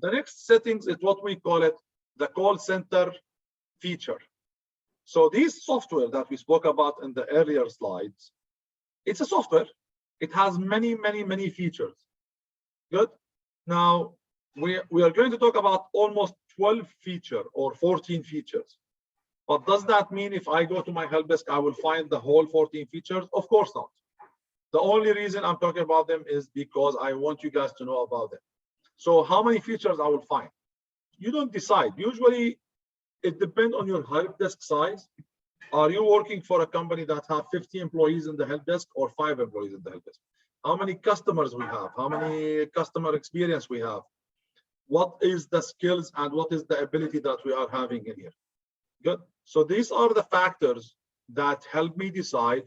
The next settings is what we call it the call center feature. So this software that we spoke about in the earlier slides, it's a software. It has many features. Good. Now we are going to talk about almost 12 features or 14 features. But does that mean if I go to my help desk, I will find the whole 14 features? Of course not. The only reason I'm talking about them is because I want you guys to know about them. So how many features I will find? You don't decide. Usually it depends on your help desk size. Are you working for a company that have 50 employees in the help desk or 5 employees in the help desk? How many customers we have? How many customer experience we have? What is the skills and what is the ability that we are having in here? Good. So these are the factors that help me decide.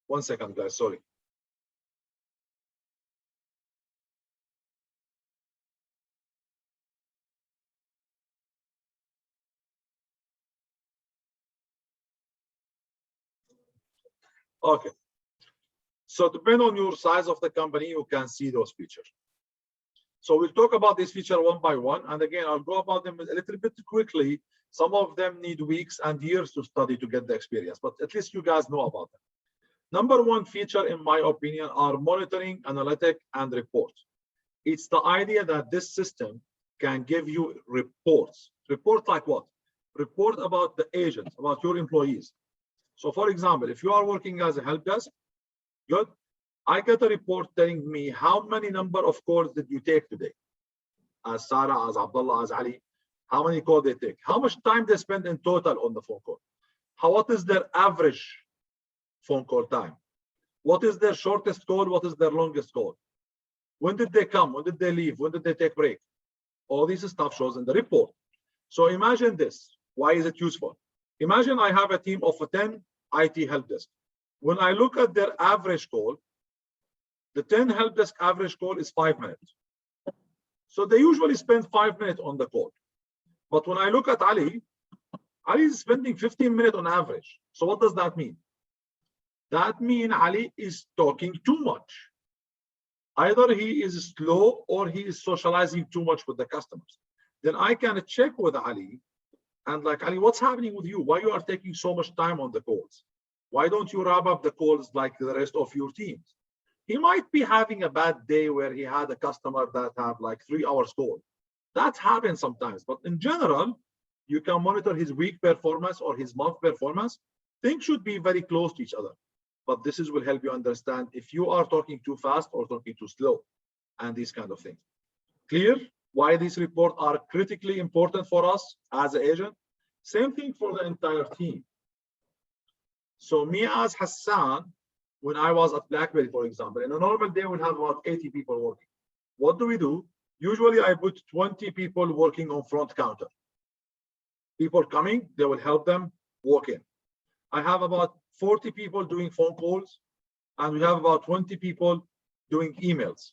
One second, guys, sorry. Okay. So depending on your size of the company, you can see those features. So we'll talk about this feature one by one. And again, I'll go about them a little bit quickly. Some of them need weeks and years to study to get the experience, but at least you guys know about them. Number one feature, in my opinion, are monitoring, analytic, and reports. It's the idea that this system can give you reports. Report like what? Report about the agents, about your employees. So for example, if you are working as a help desk, good, I get a report telling me how many number of calls did you take today? As Sarah, as Abdullah, as Ali, how many calls they take? How much time they spend in total on the phone call? What is their average phone call time? What is their shortest call? What is their longest call? When did they come? When did they leave? When did they take break? All this stuff shows in the report. So imagine this. Why is it useful? Imagine I have a team of 10 IT help desk. When I look at their average call, the 10 help desk average call is 5 minutes. So they usually spend 5 minutes on the call. But when I look at Ali, Ali is spending 15 minutes on average. So what does that mean? That means Ali is talking too much. Either he is slow or he is socializing too much with the customers. Then I can check with Ali and like, Ali, what's happening with you? Why you are taking so much time on the calls? Why don't you wrap up the calls like the rest of your teams? He might be having a bad day where he had a customer that have like 3 hours call. That happens sometimes, but in general, you can monitor his week performance or his month performance. Things should be very close to each other. But this will help you understand if you are talking too fast or talking too slow and these kind of things. Clear why these reports are critically important for us as an agent? Same thing for the entire team. So me as Hassan, when I was at BlackBerry, for example, in a normal day, we'll have about 80 people working. What do? Usually I put 20 people working on front counter. People coming, they will help them walk in. I have about 40 people doing phone calls, and we have about 20 people doing emails.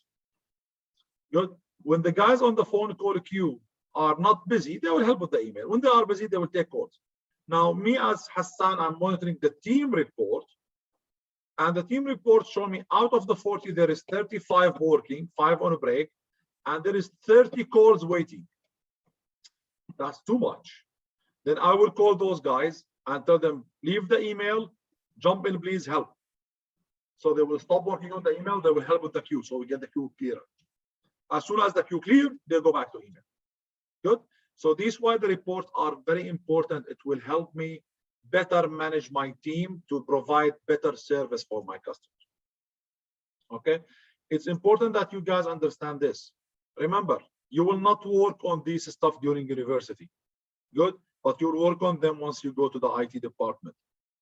Good. When the guys on the phone call queue are not busy, they will help with the email. When they are busy, they will take calls. Now, me as Hassan, I'm monitoring the team report, and the team report show me out of the 40, there is 35 working, 5 on a break, and there is 30 calls waiting. That's too much. Then I will call those guys and tell them, leave the email, jump in, please help. So they will stop working on the email, they will help with the queue, so we get the queue clearer. As soon as the queue clear, they'll go back to email. Good. So this is why the reports are very important. It will help me better manage my team to provide better service for my customers. Okay. It's important that you guys understand this. Remember, you will not work on this stuff during university. Good. But you'll work on them once you go to the IT department.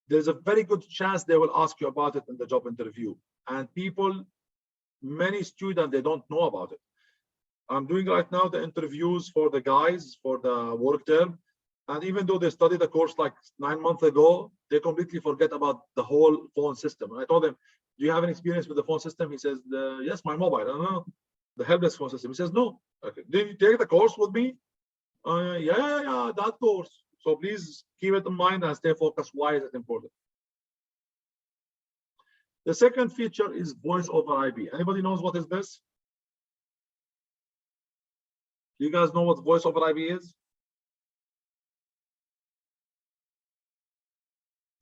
There's a very good chance they will ask you about it in the job interview. And people, many students, they don't know about it. I'm doing right now the interviews for the guys for the work term. And even though they studied the course like 9 months ago, they completely forget about the whole phone system. And I told them, do you have an experience with the phone system? He says, yes, my mobile. I don't know. The helpdesk phone system. He says, no. Okay. Did you take the course with me? Yeah, that course. So please keep it in mind and stay focused. Why is it important? The second feature is voice over IP. Anybody knows what is this? Do you guys know what voice over IP is?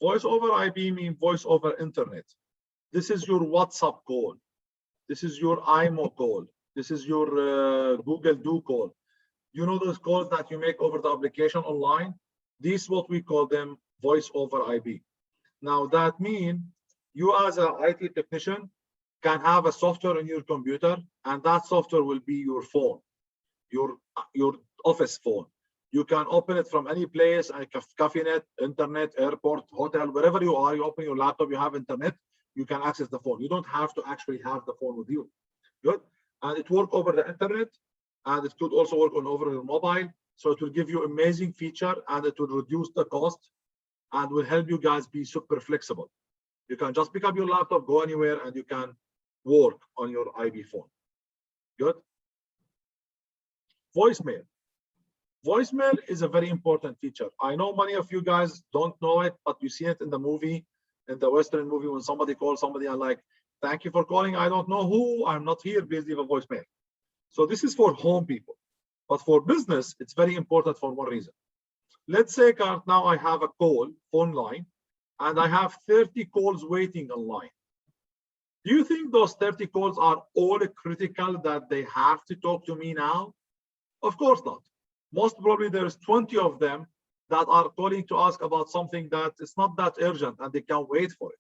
Voice over IP means voice over internet. This is your WhatsApp call. This is your IMO call. This is your Google Do call. You know those calls that you make over the application online? This is what we call them voice over IP. Now that means you as an IT technician can have a software in your computer, and that software will be your phone, your office phone. You can open it from any place, like a cafe net, internet, airport, hotel, wherever you are, you open your laptop, you have internet, you can access the phone. You don't have to actually have the phone with you. Good. And it works over the internet, and it could also work on over your mobile. So it will give you amazing feature, and it will reduce the cost and will help you guys be super flexible. You can just pick up your laptop, go anywhere, and you can work on your IP phone. Good. Voicemail. Voicemail is a very important feature. I know many of you guys don't know it, but you see it in the movie, in the Western movie, when somebody calls somebody and like, thank you for calling. I don't know who, I'm not here, please leave a voicemail. So this is for home people. But for business, it's very important for one reason. Let's say now I have a call, phone line, and I have 30 calls waiting online. Do you think those 30 calls are all critical that they have to talk to me now? Of course not. Most probably there's 20 of them that are calling to ask about something that is not that urgent and they can wait for it.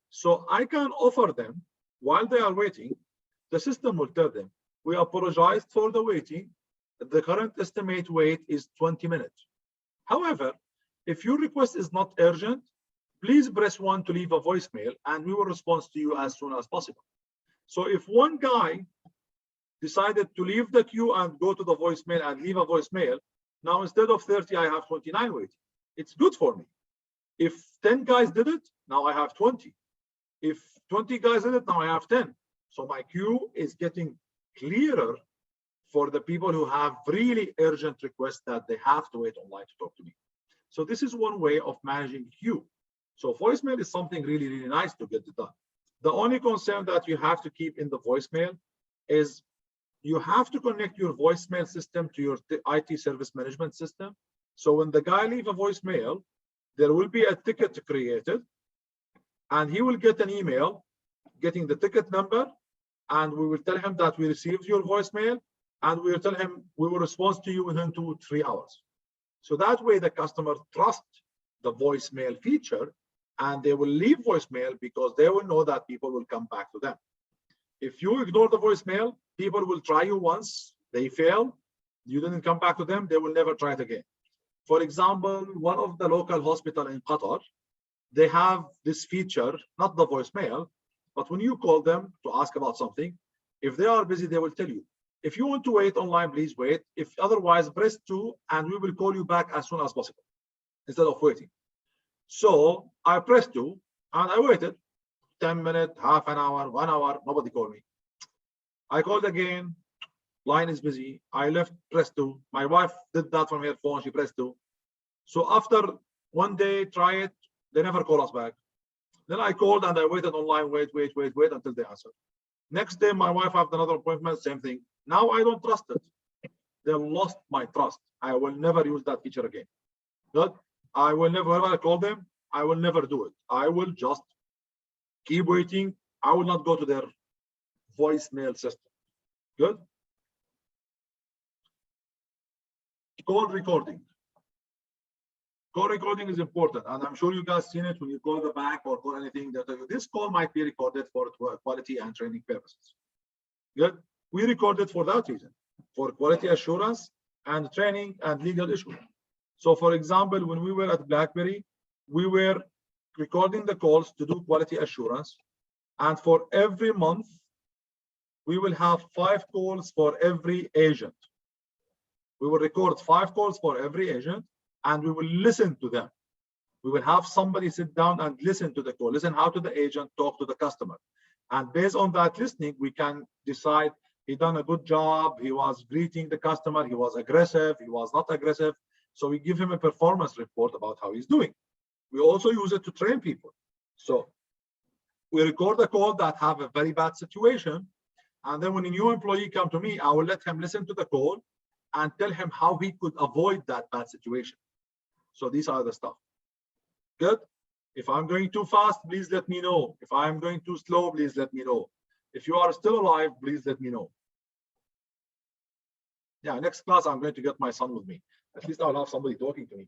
So I can offer them while they are waiting, the system will tell them, we apologize for the waiting. The current estimate wait is 20 minutes. However, if your request is not urgent, please press 1 to leave a voicemail and we will respond to you as soon as possible. So if one guy decided to leave the queue and go to the voicemail and leave a voicemail, now instead of 30, I have 29 waiting. It's good for me. If 10 guys did it, now I have 20. If 20 guys did it, now I have 10. So my queue is getting clearer for the people who have really urgent requests that they have to wait online to talk to me. So this is one way of managing queue. So voicemail is something really, really nice to get it done. The only concern that you have to keep in the voicemail is you have to connect your voicemail system to your IT service management system. So when the guy leaves a voicemail, there will be a ticket created, and he will get an email getting the ticket number, and we will tell him that we received your voicemail, and we will tell him we will respond to you within 2 to 3 hours. So that way the customer trusts the voicemail feature, and they will leave voicemail because they will know that people will come back to them. If you ignore the voicemail, people will try you once, they fail, you didn't come back to them, they will never try it again. For example, one of the local hospitals in Qatar, they have this feature, not the voicemail, but when you call them to ask about something, if they are busy, they will tell you. If you want to wait online, please wait. If otherwise, press 2 and we will call you back as soon as possible instead of waiting. So I pressed 2 and I waited 10 minutes, half an hour, 1 hour, nobody called me. I called again, line is busy. I left, press 2. My wife did that from her phone, she pressed 2. So after one day, try it, they never call us back. Then I called and I waited online, wait until they answered. Next day, my wife had another appointment, same thing. Now I don't trust it. They lost my trust. I will never use that feature again. Good. I will never, whenever I call them, I will never do it. I will just keep waiting. I will not go to their voicemail system. Good. Call recording. Call recording is important, and I'm sure you guys seen it when you call the bank or call anything. That this call might be recorded for quality and training purposes. Good. We record it for that reason, for quality assurance and training and legal issues. So, for example, when we were at BlackBerry, we were recording the calls to do quality assurance, and for every month, we will have 5 calls for every agent. We will record 5 calls for every agent, and we will listen to them. We will have somebody sit down and listen to the call, listen how to the agent talk to the customer. And based on that listening, we can decide he done a good job, he was greeting the customer, he was aggressive, he was not aggressive. So we give him a performance report about how he's doing. We also use it to train people. So we record a call that have a very bad situation. And then when a new employee come to me, I will let him listen to the call and tell him how he could avoid that bad situation. So these are the stuff. Good. If I'm going too fast, please let me know. If I'm going too slow, please let me know. If you are still alive, please let me know. Yeah, next class, I'm going to get my son with me. At least I'll have somebody talking to me.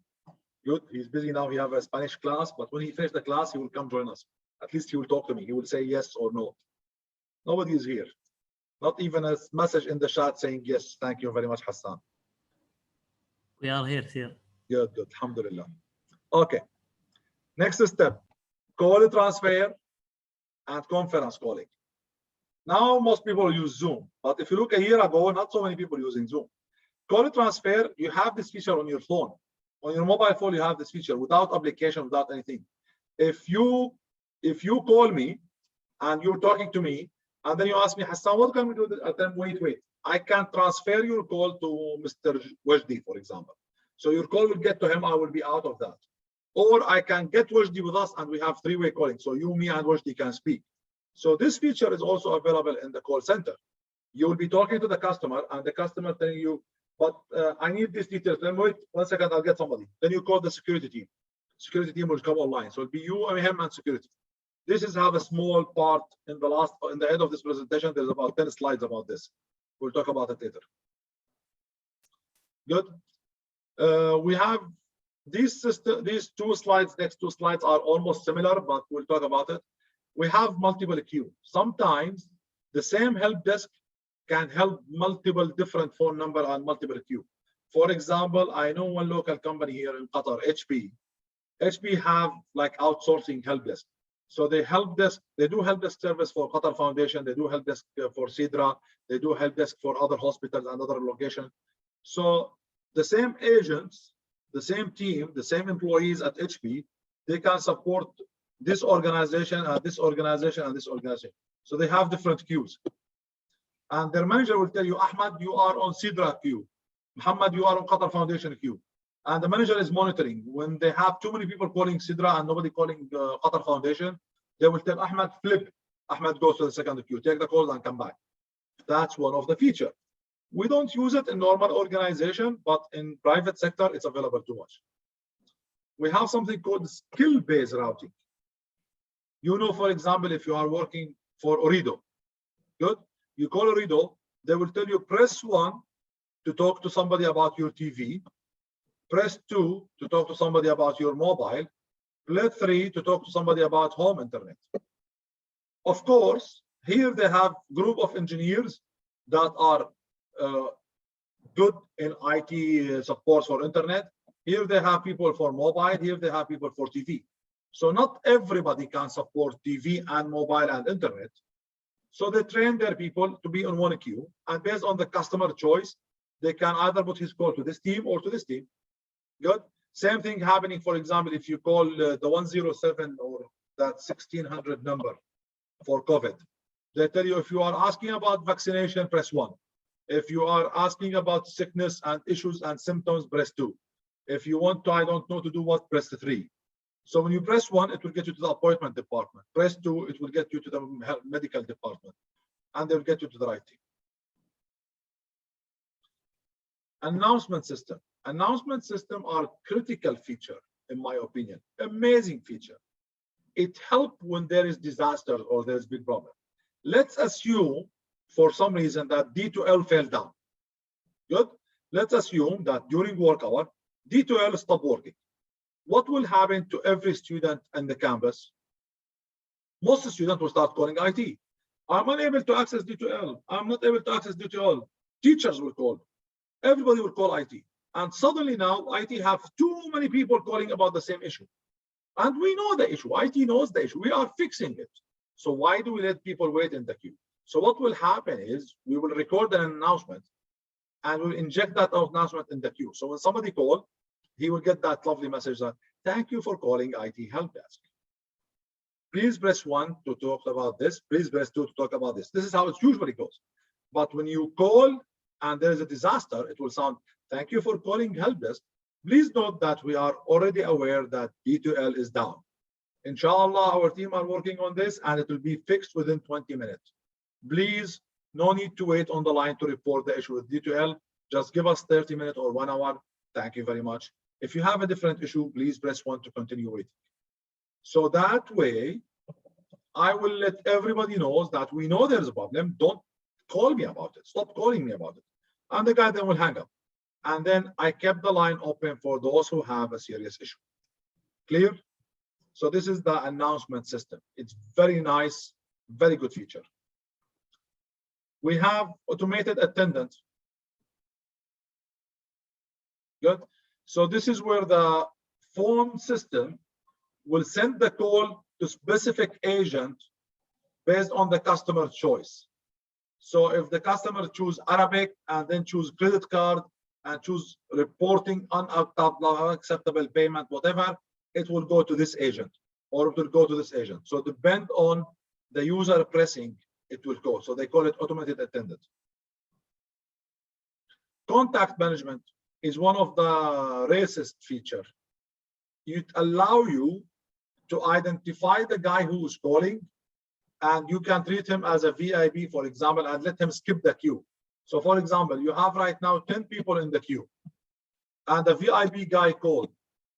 Good. He's busy now. He have a Spanish class, but when he finishes the class, he will come join us. At least he will talk to me. He will say yes or no. Nobody is here. Not even a message in the chat saying yes. Thank you very much, Hassan. We are here, sir. Good, good. Alhamdulillah. Okay. Next step, call transfer and conference calling. Now, most people use Zoom, but if you look a year ago, not so many people using Zoom. Call transfer, you have this feature on your phone. On your mobile phone, you have this feature without application, without anything. If you call me and you're talking to me, and then you ask me, Hassan, what can we do? Then wait. I can transfer your call to Mr. Wajdi, for example. So your call will get to him. I will be out of that. Or I can get Wajdi with us and we have three-way calling. So you, me, and Wajdi can speak. So this feature is also available in the call center. You will be talking to the customer and the customer telling you, but I need these details. Then wait 1 second, I'll get somebody. Then you call the security team. Security team will come online. So it'll be you, him, and security. This is have a small part in the end of this presentation. There's about 10 slides about this. We'll talk about it later. Good. We have these two slides, next two slides are almost similar, but we'll talk about it. We have multiple queue. Sometimes the same help desk can help multiple different phone number and multiple queue. For example, I know one local company here in Qatar, HP. HP have like outsourcing help desk. So they do help desk service for Qatar Foundation. They do help desk for Sidra. They do help desk for other hospitals and other locations. So the same agents, the same team, the same employees at HP, they can support this organization and this organization and this organization. So they have different queues. And their manager will tell you, Ahmad, you are on Sidra queue. Muhammad, you are on Qatar Foundation queue. And the manager is monitoring. When they have too many people calling Sidra and nobody calling Qatar Foundation, they will tell Ahmad, flip. Ahmad goes to the second queue, take the calls and come back. That's one of the features. We don't use it in normal organization, but in private sector, it's available too much. We have something called skill-based routing. You know, for example, if you are working for Ooredoo, good, you call Ooredoo, they will tell you press 1 to talk to somebody about your TV, press 2 to talk to somebody about your mobile, press 3 to talk to somebody about home internet. Of course, here they have group of engineers that are good in IT support for internet. Here they have people for mobile, here they have people for TV. So not everybody can support TV and mobile and internet. So they train their people to be on one queue, and based on the customer choice, they can either put his call to this team or to this team. Good. Same thing happening, for example, if you call the 107 or that 1600 number for COVID. They tell you if you are asking about vaccination, press 1. If you are asking about sickness and issues and symptoms, press 2. If you want to, I don't know to do what, press 3. So when you press 1, it will get you to the appointment department. Press 2, it will get you to the medical department. And they'll get you to the right team. Announcement system. Announcement system are critical feature, in my opinion. Amazing feature. It helps when there is disaster or there is big problem. Let's assume for some reason that D2L fell down. Good. Let's assume that during work hour, D2L stopped working. What will happen to every student in the campus? Most students will start calling IT. I'm unable to access D2L. I'm not able to access D2L. Teachers will call. Everybody will call IT. And suddenly now, IT have too many people calling about the same issue. And we know the issue. IT knows the issue. We are fixing it. So why do we let people wait in the queue? So what will happen is we will record an announcement and we'll inject that announcement in the queue. So when somebody calls, he will get that lovely message that, thank you for calling IT help desk. Please press 1 to talk about this. Please press 2 to talk about this. This is how it usually goes. But when you call and there is a disaster, it will sound, thank you for calling help desk. Please note that we are already aware that D2L is down. Inshallah, our team are working on this and it will be fixed within 20 minutes. Please, no need to wait on the line to report the issue with D2L. Just give us 30 minutes or 1 hour. Thank you very much. If you have a different issue, please press 1 to continue waiting. So that way, I will let everybody knows that we know there's a problem. Don't call me about it. Stop calling me about it. And the guy then will hang up. And then I kept the line open for those who have a serious issue. Clear? So this is the announcement system. It's very nice, very good feature. We have automated attendant. Good. So this is where the phone system will send the call to specific agent based on the customer choice. So if the customer choose Arabic and then choose credit card and choose reporting unacceptable payment, whatever, it will go to this agent or it will go to this agent. So depend on the user pressing, it will go. So they call it automated attendant. Contact management is one of the racist feature. It allow you to identify the guy who is calling, and you can treat him as a VIP, for example, and let him skip the queue. So for example, you have right now 10 people in the queue, and the VIP guy called.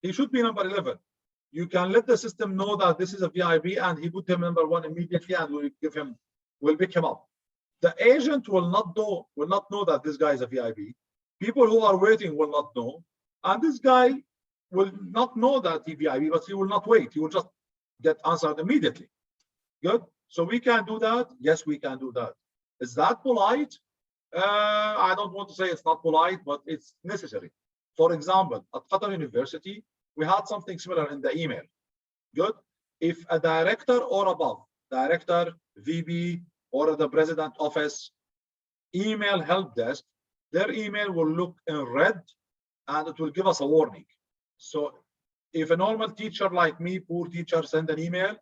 He should be number 11. You can let the system know that this is a VIP, and he put him number 1 immediately, and will pick him up. The agent will not know that this guy is a VIP. People who are waiting will not know, and this guy will not know that he VIP, but he will not wait. He will just get answered immediately. Good. So we can do that. Yes, we can do that. Is that polite? I don't want to say it's not polite, but it's necessary. For example, at Qatar University, we had something similar in the email. Good. If a director or above, director, VP, or the president office email help desk, their email will look in red and it will give us a warning. So if a normal teacher like me, poor teacher, send an email,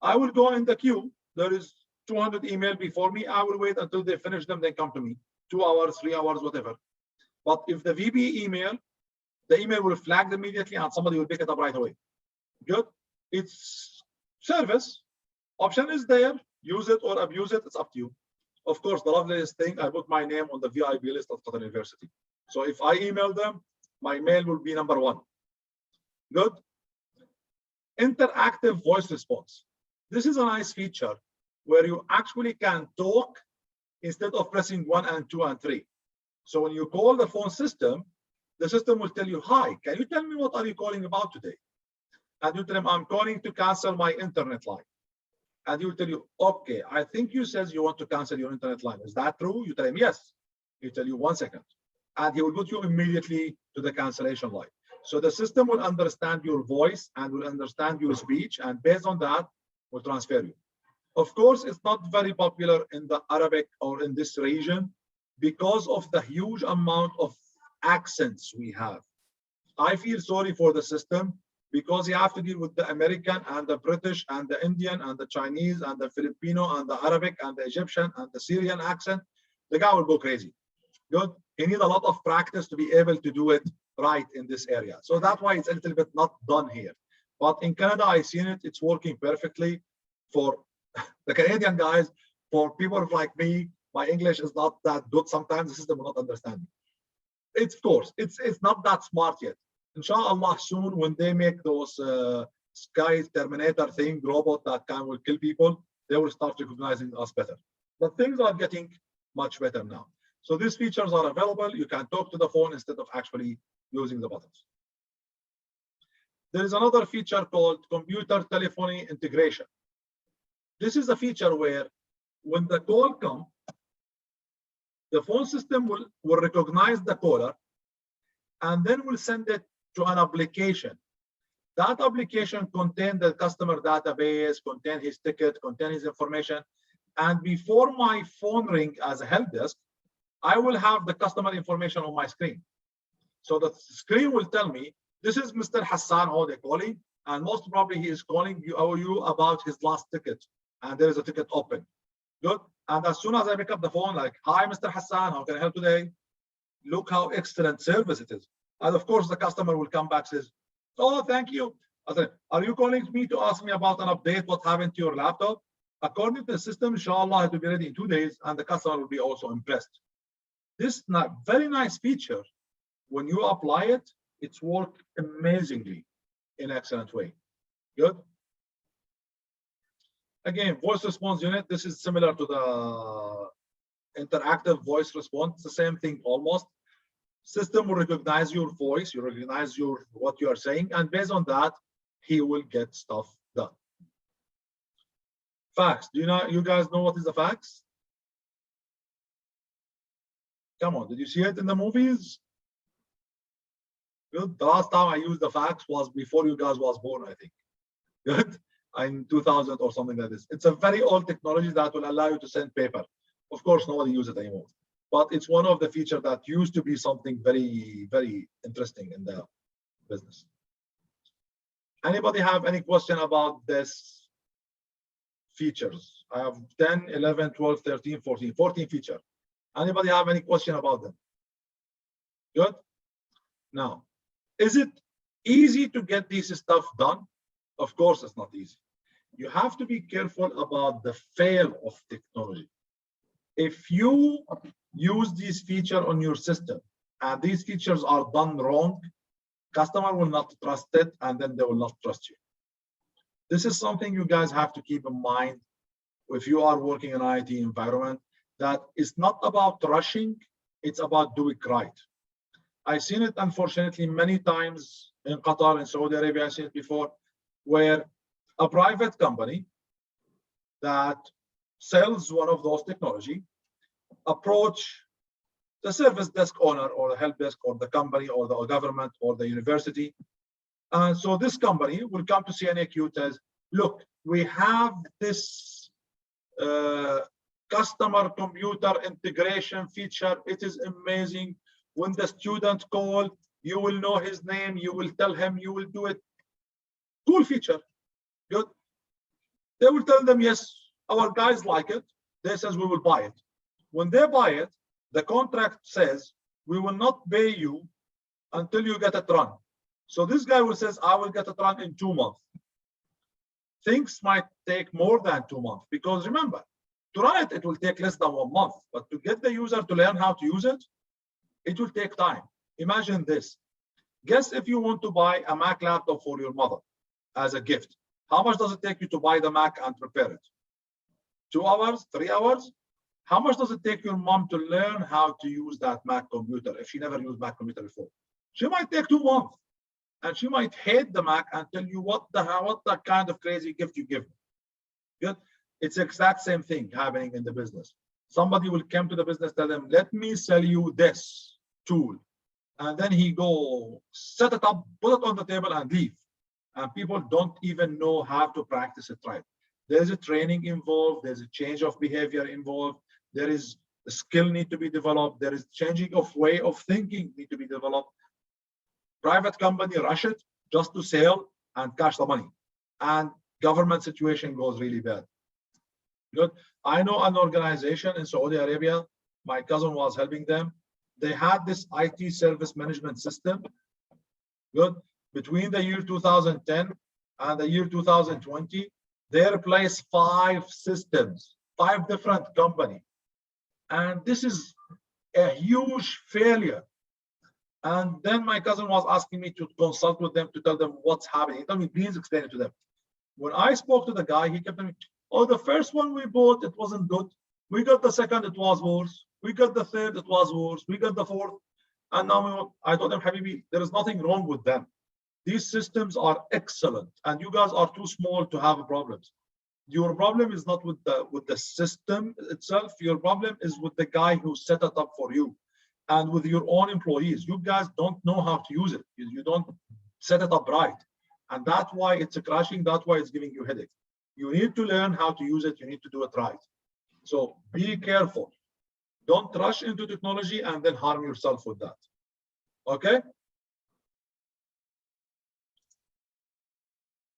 I will go in the queue. There is 200 emails before me. I will wait until they finish them, then come to me. 2 hours, 3 hours, whatever. But if the VP email, the email will flag immediately and somebody will pick it up right away. Good. It's service. Option is there. Use it or abuse it. It's up to you. Of course, the loveliest thing, I put my name on the VIP list of Qatar University. So if I email them, my mail will be number 1. Good. Interactive voice response. This is a nice feature where you actually can talk instead of pressing 1 and 2 and 3. So when you call the phone system, the system will tell you, hi, can you tell me what are you calling about today? And you tell him, I'm calling to cancel my internet line. And he will tell you, okay, I think you says you want to cancel your internet line. Is that true? You tell him, yes. He'll tell you 1 second. And he will put you immediately to the cancellation line. So the system will understand your voice and will understand your speech. And based on that, will transfer you. Of course, it's not very popular in the Arabic or in this region because of the huge amount of accents we have. I feel sorry for the system because you have to deal with the American and the British and the Indian and the Chinese and the Filipino and the Arabic and the Egyptian and the Syrian accent. The guy will go crazy. Good. He needs a lot of practice to be able to do it right in this area. So that's why it's a little bit not done here. But in Canada, I've seen it. It's working perfectly for the Canadian guys. For people like me, my English is not that good. Sometimes the system will not understand me. It's of course, it's not that smart yet. Inshallah, soon when they make those Sky Terminator thing, robot that will kill people, they will start recognizing us better. But things are getting much better now. So these features are available. You can talk to the phone instead of actually using the buttons. There is another feature called computer telephony integration. This is a feature where when the call comes, the phone system will recognize the caller and then will send it to an application. That application contains the customer database, contain his ticket, contain his information. And before my phone ring as a help desk, I will have the customer information on my screen. So the screen will tell me, this is Mr. Hassan, how they're calling, and most probably he is calling you about his last ticket, and there is a ticket open. Good. And as soon as I pick up the phone, like, hi, Mr. Hassan, how can I help today? Look how excellent service it is. And of course, the customer will come back and says, oh, thank you. I said, are you calling me to ask me about an update, what happened to your laptop? According to the system, inshallah, it will be ready in 2 days, and the customer will be also impressed. This very nice feature, when you apply it, it's worked amazingly in excellent way. Good. Again, voice response unit, this is similar to the interactive voice response. It's the same thing almost. System will recognize your voice, you recognize what you are saying, and based on that, he will get stuff done. Fax. Do you guys know what is a fax? Come on, did you see it in the movies? Good. The last time I used the fax was before you guys was born, I think. Good. In 2000 or something like this. It's a very old technology that will allow you to send paper. Of course, nobody uses it anymore. But it's one of the features that used to be something very, very interesting in the business. Anybody have any question about this features? I have 10, 11, 12, 13, 14, 14 features. Anybody have any question about them? Good. Now, is it easy to get this stuff done? Of course, it's not easy. You have to be careful about the fail of technology. If you use this feature on your system and these features are done wrong, customer will not trust it, and then they will not trust you. This is something you guys have to keep in mind if you are working in an IT environment, that it's not about rushing, it's about doing right. I've seen it, unfortunately, many times in Qatar and Saudi Arabia. I've seen it before, where a private company that sells one of those technology approach the service desk owner or the help desk or the company or the government or the university. And so this company will come to CNAQ and says, look, we have this customer computer integration feature. It is amazing. When the student calls, you will know his name, you will tell him, you will do it. Cool feature. Good. They will tell them, yes, our guys like it. They says we will buy it. When they buy it, the contract says we will not pay you until you get it run. So this guy will says, I will get it run in 2 months. Things might take more than 2 months, because remember, to run it, it will take less than 1 month. But to get the user to learn how to use it, it will take time. Imagine this. Guess if you want to buy a Mac laptop for your mother as a gift, how much does it take you to buy the Mac and prepare it? 2 hours, 3 hours? How much does it take your mom to learn how to use that Mac computer if she never used Mac computer before? She might take 2 months, and she might hate the Mac and tell you what the kind of crazy gift you give me. Good. It's the exact same thing happening in the business. Somebody will come to the business, tell them, let me sell you this tool. And then he go set it up, put it on the table and leave. And people don't even know how to practice it right. There's a training involved. There's a change of behavior involved. There is a skill need to be developed. There is changing of way of thinking need to be developed. Private company rush it just to sell and cash the money. And government situation goes really bad. Good. I know an organization in Saudi Arabia. My cousin was helping them. They had this IT service management system. Good. Between the year 2010 and the year 2020, they replaced 5 systems, 5 different companies. And this is a huge failure. And then my cousin was asking me to consult with them to tell them what's happening. He told me, please explain it to them. When I spoke to the guy, he kept telling me, oh, the first one we bought, it wasn't good. We got the second, it was worse. We got the third, it was worse. We got the fourth. And now I told him, Habibi, there is nothing wrong with them. These systems are excellent, and you guys are too small to have problems. Your problem is not with the system itself. Your problem is with the guy who set it up for you, and with your own employees. You guys don't know how to use it. You don't set it up right, and that's why it's crashing. That's why it's giving you headache. You need to learn how to use it. You need to do it right. So be careful. Don't rush into technology and then harm yourself with that. Okay.